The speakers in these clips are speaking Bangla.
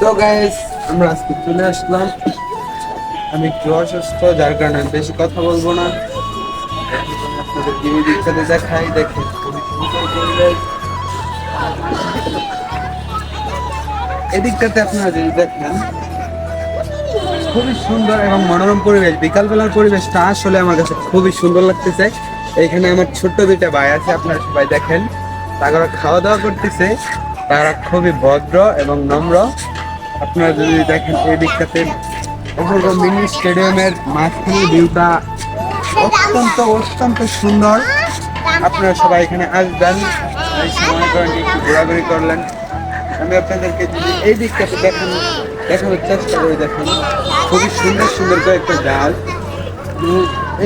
তো গাইস আমরা আজকে চলে আসলাম। আমি একটু অসুস্থ, যার কারণে আমি বেশি কথা বলবো না। আপনাদের টিভি দিকটাতে দেখাই, দেখেন খুবই সুন্দর পরিবেশ। এদিকটাতে আপনারা যদি দেখেন খুবই সুন্দর এবং মনোরম পরিবেশ। বিকালবেলার পরিবেশটা আসলে আমার কাছে খুবই সুন্দর লাগতেছে। এখানে আমার ছোট্ট দুইটা ভাই আছে, আপনারা সবাই দেখেন, তারা খাওয়া দাওয়া করতেছে। তারা খুবই ভদ্র এবং নম্র। আপনারা যদি দেখেন এই দিকটাতে মিনি স্টেডিয়ামের মাঝখানে ভিউটা অত্যন্ত অত্যন্ত সুন্দর। আপনারা সবাই এখানে আসবেন, এই সময় করেন একটু ঘোরাঘুরি করলেন। আমি আপনাদেরকে যদি এই দিকটাতে দেখানোর চেষ্টা করি, দেখেন খুবই সুন্দর সুন্দর কয়েকটা গাছ।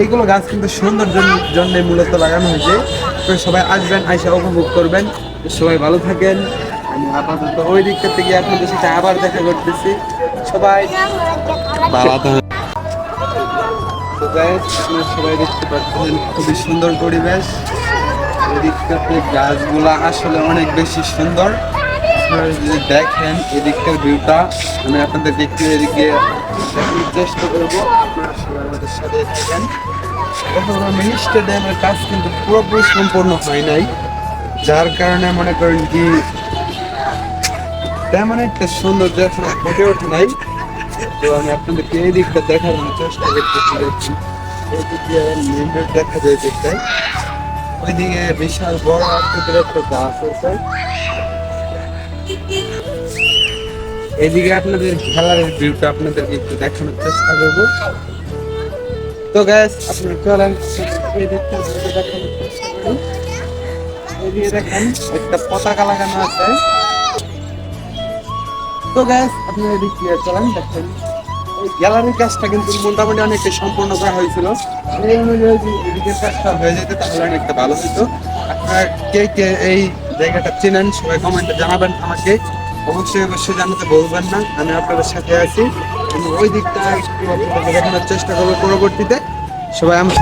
এইগুলো গাছ কিন্তু সুন্দর জন্য মূলত লাগানো হয়েছে। তো সবাই আসবেন, আইসা উপভোগ করবেন। সবাই ভালো থাকেন। আমি আপাতত ওই দিকটা থেকে আপনাদের সাথে আবার দেখা করতেছি। সবাই ভালো থাকেন। তো গাইস, আপনারা সবাই দেখতে পাচ্ছেন খুবই সুন্দর পরিবেশ। এই দিকটাতে গাছগুলা আসলে অনেক বেশি সুন্দর। আপনারা যদি দেখেন এদিকটার ভিউটা, আমি আপনাদেরকে একটু এদিকে দেখানোর চেষ্টা করবো। আপনারা সবাই আমাদের সাথে থাকেন। এখন মিনি স্টেডিয়ামের কাজ কিন্তু পুরোপুরি সম্পূর্ণ হয় নাই, যার কারণে মনে করেন কি তেমন একটা সৌন্দর্য এখন ফুটে ওঠে নাই। তো আমি আপনাদেরকে এই দিকটা দেখানোর চেষ্টা করতেছি। এই দিক দিয়ে মেন রোড দেখা যায় দেখতে, ওইদিকে বিশাল বড় আকৃতির একটা গাছ আছে। এদিকে আপনাদের খেলার ভিউটা আপনাদেরকে একটু দেখানোর চেষ্টা করবো। তো গ্যাস আপনার চলেন এই দিকটা দেখানোর চেষ্টা করি। এদিকে দেখেন একটা পতাকা লাগানো আছে। তো গ্যাস আপনার এদিক দিয়ে চলেন, দেখেন এই গ্যালারির কাজটা কিন্তু মোটামুটি অনেকটা সম্পূর্ণ করা হয়েছিল। এই অনুযায়ী যদি এদিকের কাজটা হয়ে যেত তাহলে অনেকটা ভালো হতো। আপনারা কে কে এই জায়গাটা চেনেন সবাই কমেন্টে জানাবেন আমাকে। অবশ্যই অবশ্যই জানাতে বলবেন না, আমি আপনাদের সাথে আছি। আমি ওই দিকটা একটু আপনাদের দেখানোর চেষ্টা করবো পরবর্তীতে। সবাই আমার